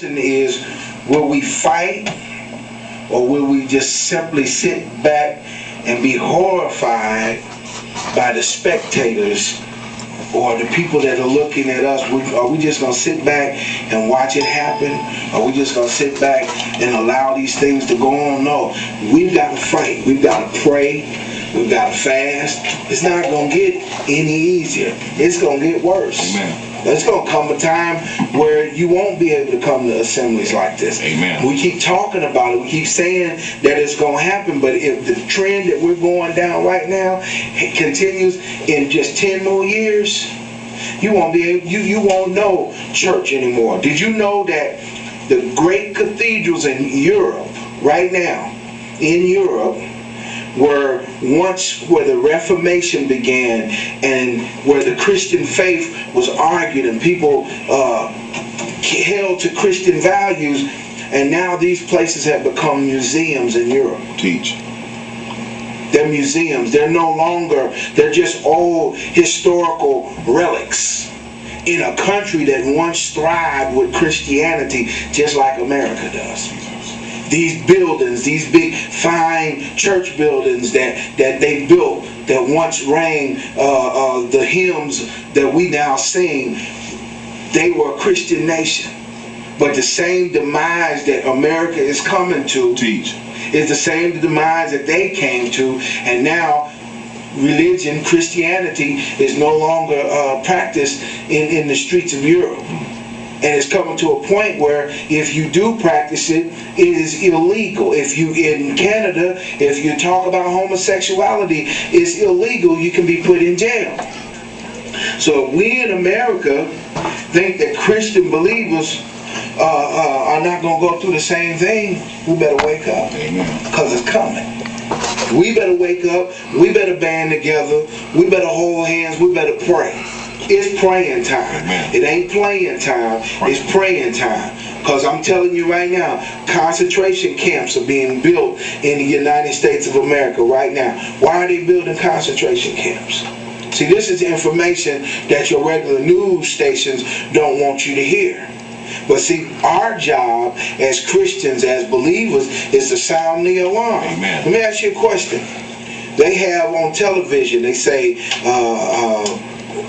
question is, will we fight, or will we just simply sit back and be horrified by the spectators or the people that are looking at us? Are we just going to sit back and watch it happen? Are we just going to sit back and allow these things to go on? No, we've got to fight. We've got to pray. We've got to fast. It's not going to get any easier. It's going to get worse. Amen. There's going to come a time where you won't be able to come to assemblies like this. Amen. We keep talking about it. We keep saying that it's going to happen. But if the trend that we're going down right now continues in just 10 more years, you won't be able, you won't know church anymore. Did you know that the great cathedrals in Europe, right now, in Europe, were once where the Reformation began and where the Christian faith was argued and people held to Christian values, and now these places have become museums in Europe. Teach. They're museums. They're no longer, they're just old historical relics in a country that once thrived with Christianity just like America does. These buildings, these big fine church buildings that they built that once rang the hymns that we now sing, they were a Christian nation. But the same demise that America is coming to Teach. is the same demise that they came to, and now religion, Christianity, is no longer practiced in the streets of Europe. And it's coming to a point where if you do practice it, it is illegal. If you, in Canada, if you talk about homosexuality, it's illegal. You can be put in jail. So if we in America think that Christian believers are not going to go through the same thing, we better wake up. Amen. Because it's coming. We better wake up. We better band together. We better hold hands. We better pray. It's praying time. Amen. It ain't playing time. It's praying time. Because I'm telling you right now, concentration camps are being built in the United States of America right now. Why are they building concentration camps? See, this is information that your regular news stations don't want you to hear. But see, our job as Christians, as believers, is to sound the alarm. Amen. Let me ask you a question. They have on television, they say,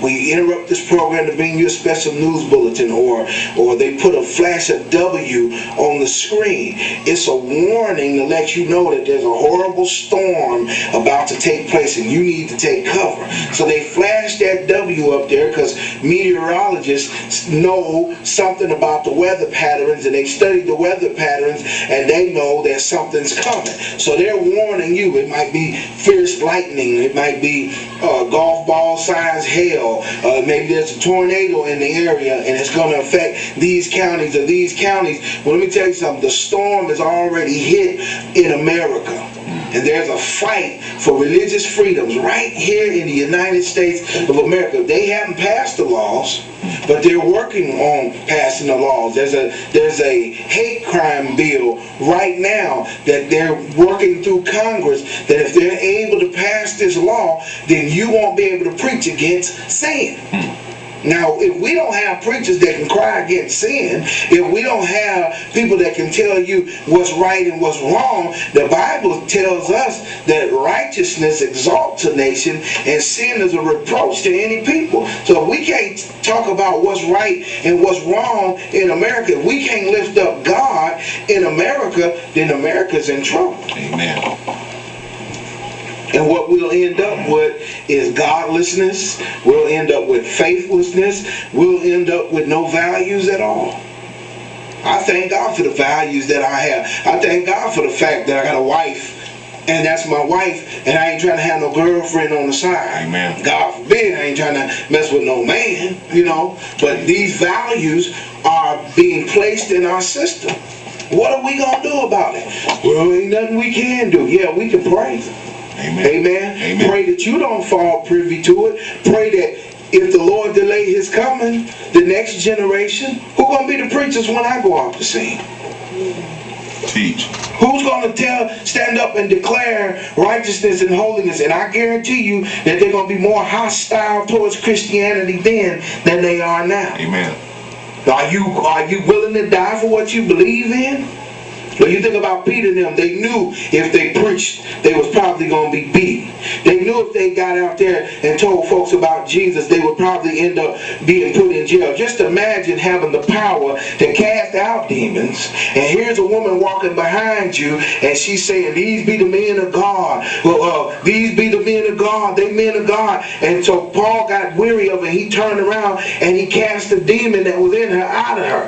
we interrupt this program to bring you a special news bulletin, or they put a flash of W on the screen. It's a warning to let you know that there's a horrible storm about to take place and you need to take cover. So they flash that W up there because meteorologists know something about the weather patterns, and they study the weather patterns, and they know that something's coming. So they're warning you. It might be fierce lightning. It might be golf ball size hail. Maybe there's a tornado in the area and it's going to affect these counties or these counties. Well, let me tell you something. The storm is already hit in America. And there's a fight for religious freedoms right here in the United States of America. They haven't passed the laws, but they're working on passing the laws. There's a hate crime bill right now that they're working through Congress, that if they're able to pass this law, then you won't be able to preach against sin. Now, if we don't have preachers that can cry against sin, if we don't have people that can tell you what's right and what's wrong, the Bible tells us that righteousness exalts a nation and sin is a reproach to any people. So if we can't talk about what's right and what's wrong in America, if we can't lift up God in America, then America's in trouble. Amen. And what we'll end up with is godlessness. We'll end up with faithlessness. We'll end up with no values at all. I thank God for the values that I have. I thank God for the fact that I got a wife, and that's my wife, and I ain't trying to have no girlfriend on the side. Amen. God forbid, I ain't trying to mess with no man, you know. But these values are being placed in our system. What are we going to do about it? Well, ain't nothing we can do. Yeah, we can pray. Amen. Amen. Amen. Pray that you don't fall privy to it. Pray that if the Lord delay his coming, the next generation, who's going to be the preachers when I go off the scene? Teach. Who's going to stand up and declare righteousness and holiness? And I guarantee you that they're going to be more hostile towards Christianity then than they are now. Amen. Are you willing to die for what you believe in? When you think about Peter and them, they knew if they preached, they was probably going to be beat. They knew if they got out there and told folks about Jesus, they would probably end up being put in jail. Just imagine having the power to cast out demons, and here's a woman walking behind you, and she's saying, these be the men of God. Well, these be the men of God. They men of God. And so Paul got weary of it. He turned around and he cast the demon that was in her out of her.